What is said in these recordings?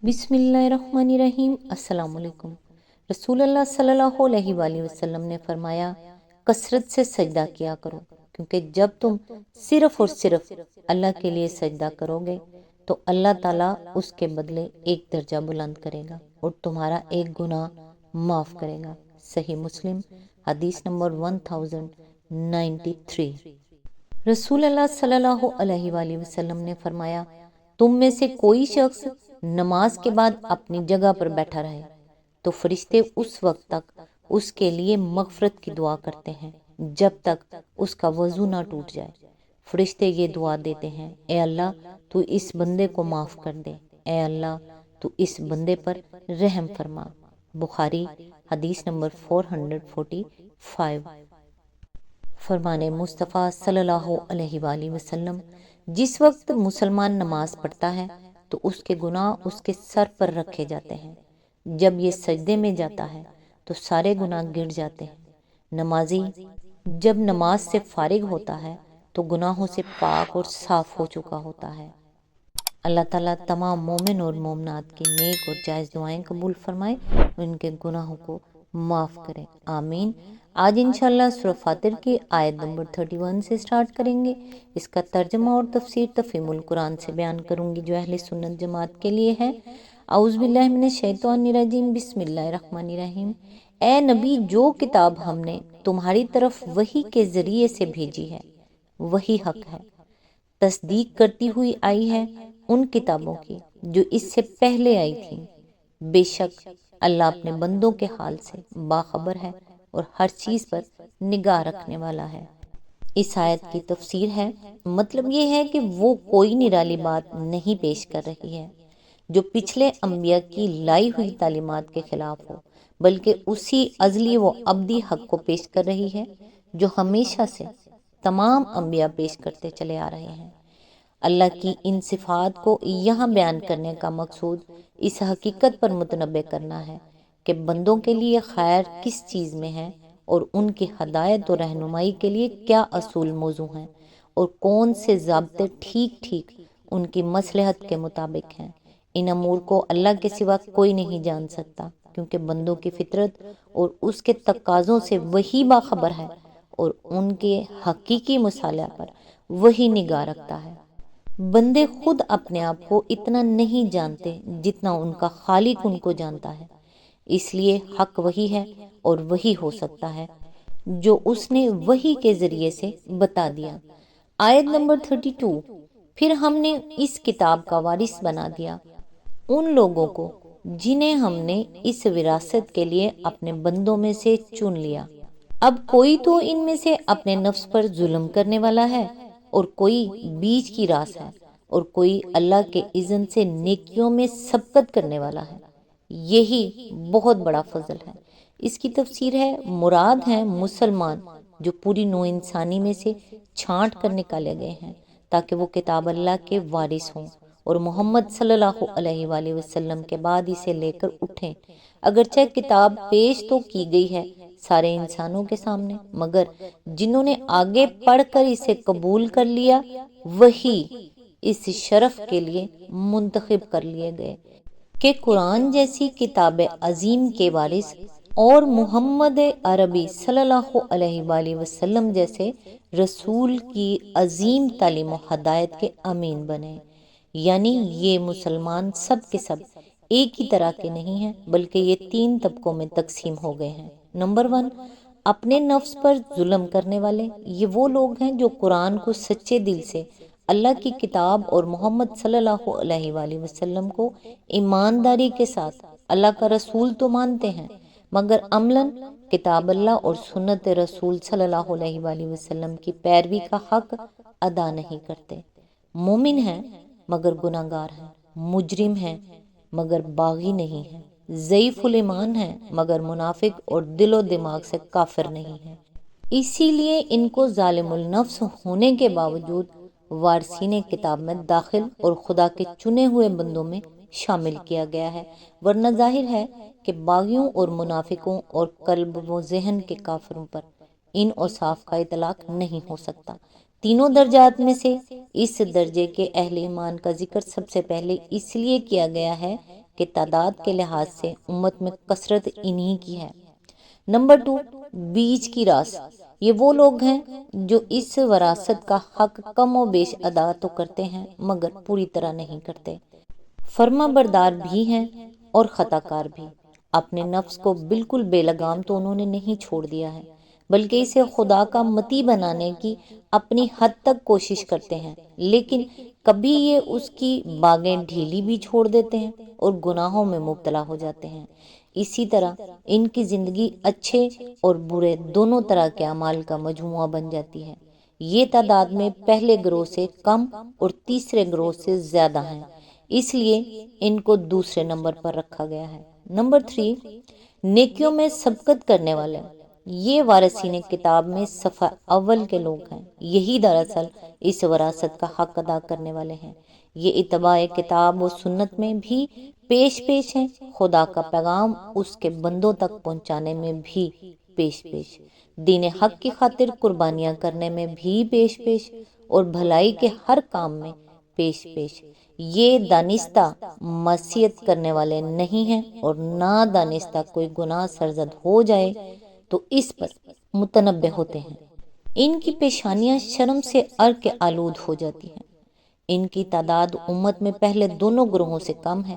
بسم اللہ الرحمن الرحیم۔ السلام علیکم۔ رسول اللہ صلی اللہ علیہ وآلہ وسلم نے فرمایا، کثرت سے سجدہ کیا کرو، کیونکہ جب تم صرف اور صرف اللہ کے لیے سجدہ کرو گے تو اللہ تعالیٰ اس کے بدلے ایک درجہ بلند کرے گا اور تمہارا ایک گناہ معاف کرے گا۔ صحیح مسلم، حدیث نمبر 1093۔ رسول اللہ صلی اللہ علیہ وآلہ وسلم نے فرمایا، تم میں سے کوئی شخص نماز کے بعد اپنی جگہ پر بیٹھا رہے تو فرشتے اس وقت تک اس کے لیے مغفرت کی دعا کرتے ہیں جب تک اس کا وضو نہ ٹوٹ جائے۔ فرشتے یہ دعا دیتے ہیں، اے اللہ تو اس بندے کو معاف کر دے، اے اللہ تو اس بندے پر رحم فرما۔ بخاری، حدیث نمبر 445۔ فرمان مصطفیٰ صلی اللہ علیہ وآلہ وسلم، جس وقت مسلمان نماز پڑھتا ہے تو اس کے گناہ اس کے سر پر رکھے جاتے ہیں۔ جب یہ سجدے میں جاتا ہے تو سارے گناہ گر جاتے ہیں۔ نمازی جب نماز سے فارغ ہوتا ہے تو گناہوں سے پاک اور صاف ہو چکا ہوتا ہے۔ اللہ تعالیٰ تمام مومن اور مومنات کی نیک اور جائز دعائیں قبول فرمائے اور ان کے گناہوں کو معاف کرے، آمین۔ آج انشاءاللہ سورہ فاتر کی آیت نمبر 31 سے سٹارٹ کریں گے۔ اس کا ترجمہ اور تفسیر تفہیم القرآن سے بیان کروں گی جو اہل سنت جماعت کے لیے ہے۔ اعوذ باللہ من الشیطان الرجیم، بسم اللہ الرحمن الرحیم۔ اے نبی، جو کتاب ہم نے تمہاری طرف وحی کے ذریعے سے بھیجی ہے وہی حق ہے، تصدیق کرتی ہوئی آئی ہے ان کتابوں کی جو اس سے پہلے آئی تھیں۔ بے شک اللہ اپنے بندوں کے حال سے باخبر ہے اور ہر چیز پر نگاہ رکھنے والا ہے۔ اس آیت کی تفسیر ہے، مطلب یہ ہے کہ وہ کوئی نرالی بات نہیں پیش کر رہی ہے جو پچھلے انبیاء کی لائی ہوئی تعلیمات کے خلاف ہو، بلکہ اسی ازلی و ابدی حق کو پیش کر رہی ہے جو ہمیشہ سے تمام انبیاء پیش کرتے چلے آ رہے ہیں۔ اللہ کی ان صفات کو یہاں بیان کرنے کا مقصود اس حقیقت پر متنبہ کرنا ہے کہ بندوں کے لیے خیر کس چیز میں ہے اور ان کی ہدایت و رہنمائی کے لیے کیا اصول موزوں ہیں اور کون سے ضابطے ٹھیک ٹھیک ان کی مصلحت کے مطابق ہیں۔ ان امور کو اللہ کے سوا کوئی نہیں جان سکتا، کیونکہ بندوں کی فطرت اور اس کے تقاضوں سے وہی باخبر ہے اور ان کے حقیقی مصالح پر وہی نگاہ رکھتا ہے۔ بندے خود اپنے آپ کو اتنا نہیں جانتے جتنا ان کا خالق ان کو جانتا ہے، اس لیے حق وہی ہے اور وہی ہو سکتا ہے جو اس نے وحی کے ذریعے سے بتا دیا۔ آیت نمبر 32، پھر ہم نے اس کتاب کا وارث بنا دیا ان لوگوں کو جنہیں ہم نے اس وراثت کے لیے اپنے بندوں میں سے چن لیا۔ اب کوئی تو ان میں سے اپنے نفس پر ظلم کرنے والا ہے اور کوئی بیچ کی راس ہے اور کوئی اللہ کے اذن سے نیکیوں میں سبقت کرنے والا ہے۔ یہی بہت بڑا فضل ہے۔ اس کی تفسیر ہے، مراد ہیں مسلمان جو پوری نوع انسانی میں سے چھانٹ کر نکالے گئے ہیں تاکہ وہ کتاب اللہ کے وارث ہوں اور محمد صلی اللہ علیہ وآلہ وسلم کے بعد اسے لے کر اٹھیں۔ اگرچہ کتاب پیش تو کی گئی ہے سارے انسانوں کے سامنے، مگر جنہوں نے آگے پڑھ کر اسے قبول کر لیا وہی اس شرف کے لیے منتخب کر لیے گئے کہ قرآن جیسی کتاب عظیم کے وارث اور محمد عربی صلی اللہ علیہ وآلہ وسلم جیسے رسول کی عظیم تعلیم و ہدایت کے امین بنے۔ یعنی یہ مسلمان سب کے سب ایک ہی طرح کے نہیں ہیں، بلکہ یہ 3 طبقوں میں تقسیم ہو گئے ہیں۔ نمبر 1، اپنے نفس پر ظلم کرنے والے۔ یہ وہ لوگ ہیں جو قرآن کو سچے دل سے، اللہ کی کتاب اور محمد صلی اللہ علیہ وآلہ وسلم کو ایمانداری کے ساتھ اللہ کا رسول تو مانتے ہیں، مگر عملاً کتاب اللہ اور سنت رسول صلی اللہ علیہ وآلہ وسلم کی پیروی کا حق ادا نہیں کرتے۔ مومن ہیں مگر گناہ گار ہیں، مجرم ہیں مگر باغی نہیں ہیں، ضعیف الایمان ہیں مگر منافق اور دل و دماغ سے کافر نہیں ہیں۔ اسی لیے ان کو ظالم النفس ہونے کے باوجود وارثین کتاب میں داخل اور خدا کے چنے ہوئے بندوں میں شامل کیا گیا ہے، ورنہ ظاہر ہے کہ باغیوں اور منافقوں اور قلب و ذہن کے کافروں پر ان اوصاف کا اطلاق نہیں ہو سکتا۔ تینوں درجات میں سے اس درجے کے اہل ایمان کا ذکر سب سے پہلے اس لیے کیا گیا ہے کہ تعداد کے لحاظ سے امت میں کثرت انہی کی ہے۔ نمبر 2، بیچ کی راس، یہ وہ لوگ ہیں جو اس وراثت کا حق کم و بیش ادا تو کرتے ہیں مگر پوری طرح نہیں کرتے، فرما بردار بھی ہیں اور خطا کار بھی۔ اپنے نفس کو بالکل بے لگام تو انہوں نے نہیں چھوڑ دیا ہے، بلکہ اسے خدا کا مطیع بنانے کی اپنی حد تک کوشش کرتے ہیں، لیکن کبھی یہ اس کی باگیں ڈھیلی بھی چھوڑ دیتے ہیں اور گناہوں میں مبتلا ہو جاتے ہیں۔ اسی طرح ان کی زندگی اچھے اور برے دونوں طرح کے اعمال کا مجموعہ بن جاتی ہے۔ یہ تعداد میں پہلے گروہ سے کم اور تیسرے گروہ سے زیادہ ہیں، اس لیے ان کو دوسرے نمبر پر رکھا گیا ہے۔ نمبر 3، نیکیوں میں سبقت کرنے والے، یہ وارثین کتاب میں صفحہ اول کے لوگ ہیں، یہی دراصل اس وراثت کا حق ادا کرنے والے ہیں۔ یہ اتباع کتاب و سنت میں بھی پیش ہیں، خدا کا پیغام اس کے بندوں تک پہنچانے میں بھی پیش، دین حق کی خاطر قربانیاں کرنے میں بھی پیش اور بھلائی کے ہر کام میں پیش۔ یہ دانستہ معصیت کرنے والے نہیں ہیں اور نہ دانستہ کوئی گناہ سرزد ہو جائے تو اس پر متنبہ ہوتے ہیں۔ ان کی پیشانیاں شرم سے عرق آلود ہو جاتی ہیں۔ ان کی تعداد امت میں پہلے دونوں گروہوں سے کم ہے،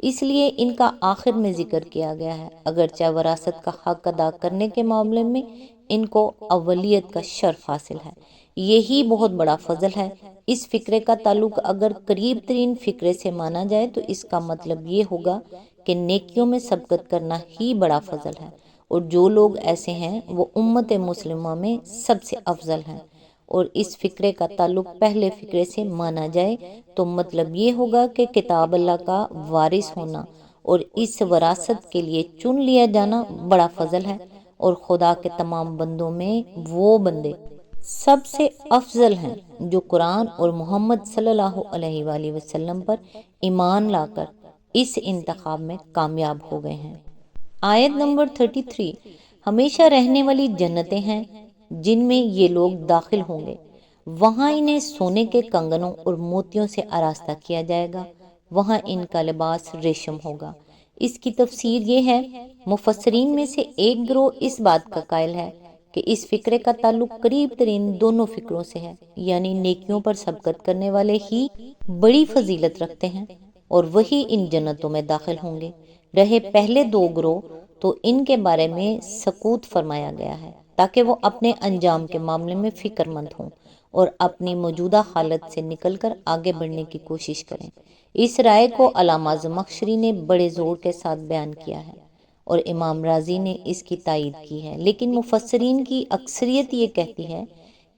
اس لیے ان کا آخر میں ذکر کیا گیا ہے، اگرچہ وراثت کا حق ادا کرنے کے معاملے میں ان کو اولیت کا شرف حاصل ہے۔ یہی بہت بڑا فضل ہے۔ اس فقرے کا تعلق اگر قریب ترین فقرے سے مانا جائے تو اس کا مطلب یہ ہوگا کہ نیکیوں میں سبقت کرنا ہی بڑا فضل ہے، اور جو لوگ ایسے ہیں وہ امت مسلمہ میں سب سے افضل ہیں۔ اور اس فقرے کا تعلق پہلے فقرے سے مانا جائے تو مطلب یہ ہوگا کہ کتاب اللہ کا وارث ہونا اور اس وراثت کے لیے چن لیا جانا بڑا فضل ہے، اور خدا کے تمام بندوں میں وہ بندے سب سے افضل ہیں جو قرآن اور محمد صلی اللہ علیہ وآلہ وسلم پر ایمان لا کر اس انتخاب میں کامیاب ہو گئے ہیں۔ آیت نمبر 33، ہمیشہ رہنے والی جنتیں ہیں جن میں یہ لوگ داخل ہوں گے، وہاں انہیں سونے کے کنگنوں اور موتیوں سے آراستہ کیا جائے گا، وہاں ان کا لباس ریشم ہوگا۔ اس کی تفسیر یہ ہے، مفسرین میں سے ایک گروہ اس بات کا قائل ہے کہ اس فقرے کا تعلق قریب ترین دونوں فقروں سے ہے، یعنی نیکیوں پر سبقت کرنے والے ہی بڑی فضیلت رکھتے ہیں اور وہی ان جنتوں میں داخل ہوں گے۔ رہے پہلے دو گروہ تو ان کے بارے میں سکوت فرمایا گیا ہے تاکہ وہ اپنے انجام کے معاملے میں فکر مند ہوں اور اپنی موجودہ حالت سے نکل کر آگے بڑھنے کی کوشش کریں۔ اس رائے کو علامہ زمخشری نے بڑے زور کے ساتھ بیان کیا ہے اور امام رازی نے اس کی تائید کی ہے، لیکن مفسرین کی اکثریت یہ کہتی ہے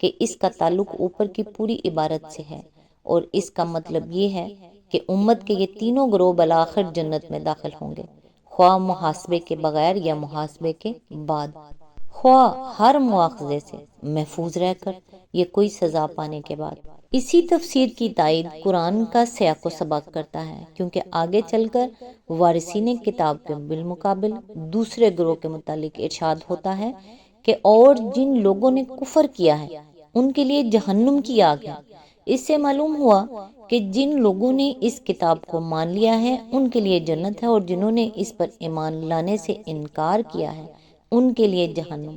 کہ اس کا تعلق اوپر کی پوری عبارت سے ہے، اور اس کا مطلب یہ ہے کہ امت کے یہ تینوں گروہ بالآخر جنت میں داخل ہوں گے، خواہ محاسبے کے بغیر یا محاسبے کے بعد، خواہ ہر مواخذے سے محفوظ رہ کر یا کوئی سزا پانے کے بعد۔ اسی تفسیر کی تائید قرآن کا سیاق و سباق کرتا ہے، کیونکہ آگے چل کر وارثین کتاب کے بالمقابل دوسرے گروہ کے متعلق ارشاد ہوتا ہے کہ اور جن لوگوں نے کفر کیا ہے ان کے لیے جہنم کی آگ ہے۔ اس سے معلوم ہوا کہ جن لوگوں نے اس کتاب کو مان لیا ہے ان کے لیے جنت ہے، اور جنہوں نے اس پر ایمان لانے سے انکار کیا ہے ان کے لیے جہنم۔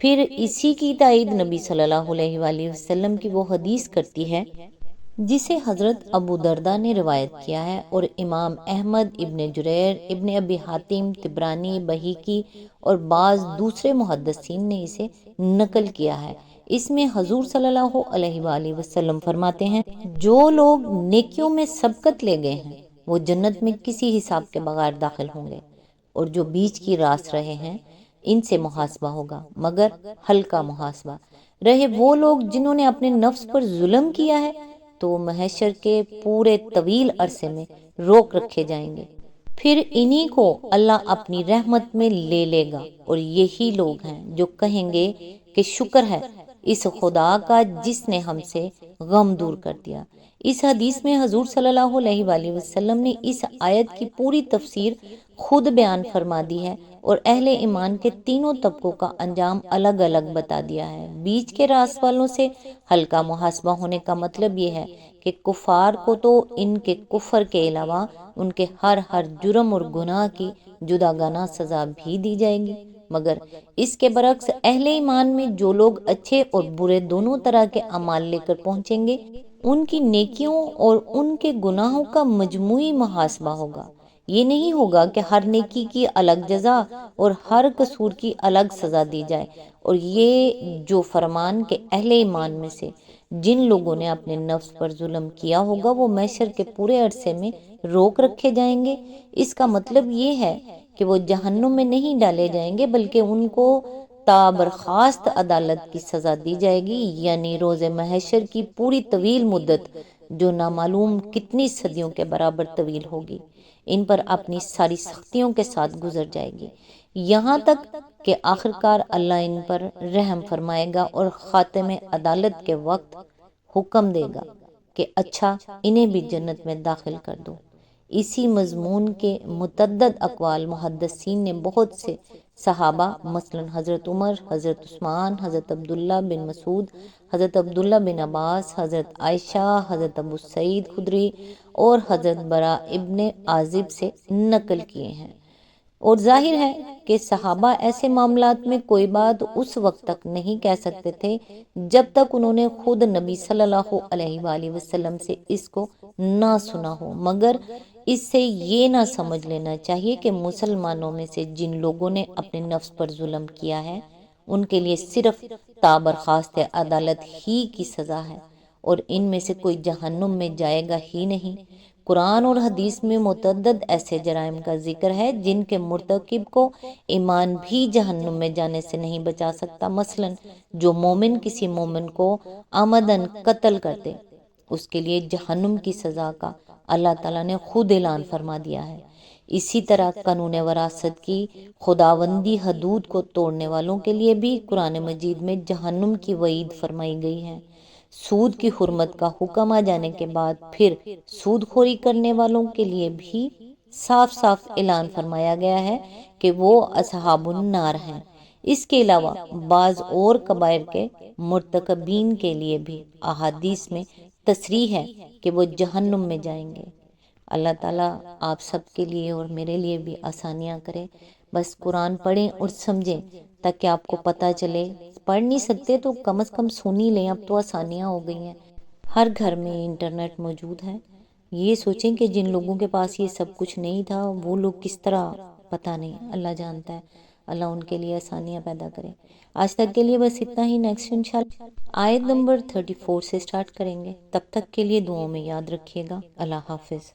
پھر اسی کی تائید نبی صلی اللہ علیہ وآلہ وسلم کی وہ حدیث کرتی ہے جسے حضرت ابو درداء نے روایت کیا ہے، اور امام احمد، ابن جریر، ابن ابی حاتم، طبرانی، بہقی اور بعض دوسرے محدثین نے اسے نقل کیا ہے۔ اس میں حضور صلی اللہ علیہ وآلہ وسلم فرماتے ہیں، جو لوگ نیکیوں میں سبقت لے گئے ہیں وہ جنت میں کسی حساب کے بغیر داخل ہوں گے، اور جو بیچ کی راس رہے ہیں ان سے محاسبہ ہوگا مگر ہلکا محاسبہ۔ رہے وہ لوگ جنہوں نے اپنے نفس پر ظلم کیا ہے تو وہ محشر کے پورے طویل عرصے میں روک رکھے جائیں گے، پھر انہی کو اللہ اپنی رحمت میں لے لے گا، اور یہی لوگ ہیں جو کہیں گے کہ شکر ہے اس خدا کا جس نے ہم سے غم دور کر دیا۔ اس حدیث میں حضور صلی اللہ علیہ وآلہ وسلم نے اس آیت کی پوری تفسیر خود بیان فرما دی ہے اور اہل ایمان کے تینوں طبقوں کا انجام الگ الگ بتا دیا ہے۔ بیچ کے راس والوں سے ہلکا محاسبہ ہونے کا مطلب یہ ہے کہ کفار کو تو ان کے کفر کے علاوہ ان کے ہر جرم اور گناہ کی جداگانہ سزا بھی دی جائے گی، مگر اس کے برعکس اہل ایمان میں جو لوگ اچھے اور برے دونوں طرح کے اعمال لے کر پہنچیں گے، ان کی نیکیوں اور ان کے گناہوں کا مجموعی محاسبہ ہوگا۔ یہ نہیں ہوگا کہ ہر نیکی کی الگ جزا اور ہر قصور کی الگ سزا دی جائے، اور یہ جو فرمان کہ اہل ایمان میں سے جن لوگوں نے اپنے نفس پر ظلم کیا ہوگا وہ محشر کے پورے عرصے میں روک رکھے جائیں گے، اس کا مطلب یہ ہے کہ وہ جہنم میں نہیں ڈالے جائیں گے بلکہ ان کو تا برخاست عدالت کی سزا دی جائے گی، یعنی روز محشر کی پوری طویل مدت جو نامعلوم کتنی صدیوں کے برابر طویل ہوگی، ان پر اپنی ساری سختیوں کے ساتھ گزر جائے گی، یہاں تک کہ آخرکار اللہ ان پر رحم فرمائے گا اور خاتم عدالت کے وقت حکم دے گا کہ اچھا انہیں بھی جنت میں داخل کر دو۔ اسی مضمون کے متعدد اقوال محدثین نے بہت سے صحابہ مثلا حضرت عمر، حضرت عثمان، حضرت عبداللہ بن مسعود، حضرت عبداللہ بن عباس، حضرت عائشہ، حضرت ابو سعید خدری اور حضرت برا ابن عازب سے نقل کیے ہیں، اور ظاہر ہے کہ صحابہ ایسے معاملات میں کوئی بات اس وقت تک نہیں کہہ سکتے تھے جب تک انہوں نے خود نبی صلی اللہ علیہ وآلہ وسلم سے اس کو نہ سنا ہو، مگر اس سے یہ نہ سمجھ لینا چاہیے کہ مسلمانوں میں سے جن لوگوں نے اپنے نفس پر ظلم کیا ہے ان کے لیے صرف تا برخاست عدالت ہی کی سزا ہے اور ان میں سے کوئی جہنم میں جائے گا ہی نہیں۔ قرآن اور حدیث میں متعدد ایسے جرائم کا ذکر ہے جن کے مرتکب کو ایمان بھی جہنم میں جانے سے نہیں بچا سکتا، مثلا جو مومن کسی مومن کو عمدن قتل کرتے اس کے لیے جہنم کی سزا کا اللہ تعالیٰ نے خود اعلان فرما دیا ہے۔ اسی طرح قانون وراثت کی خداوندی حدود کو توڑنے والوں کے لیے بھی قرآن مجید میں جہنم کی وعید فرمائی گئی ہے۔ سود کی حرمت کا حکم آ جانے کے بعد پھر سود خوری کرنے والوں کے لیے بھی صاف صاف اعلان فرمایا گیا ہے کہ وہ اصحاب النار ہیں۔ اس کے علاوہ بعض اور کبائر کے مرتکبین کے لیے بھی احادیث میں تصریح ہے کہ وہ جہنم میں جائیں گے۔ اللہ تعالیٰ آپ سب کے لیے اور میرے لیے بھی آسانیاں کرے، بس قرآن پڑھیں اور سمجھیں تاکہ آپ کو پتہ چلے، پڑھ نہیں سکتے تو کم از کم سن ہی لیں، اب تو آسانیاں ہو گئی ہیں، ہر گھر میں انٹرنیٹ موجود ہے۔ یہ سوچیں کہ جن لوگوں کے پاس یہ سب کچھ نہیں تھا وہ لوگ کس طرح، پتہ نہیں، اللہ جانتا ہے، اللہ ان کے لیے آسانیاں پیدا کرے۔ آج تک کے لیے بس اتنا ہی، نیکسٹ انشاءاللہ آیت نمبر 34 سے سٹارٹ کریں گے، تب تک کے لیے دعاؤں میں یاد رکھیے گا۔ اللہ حافظ۔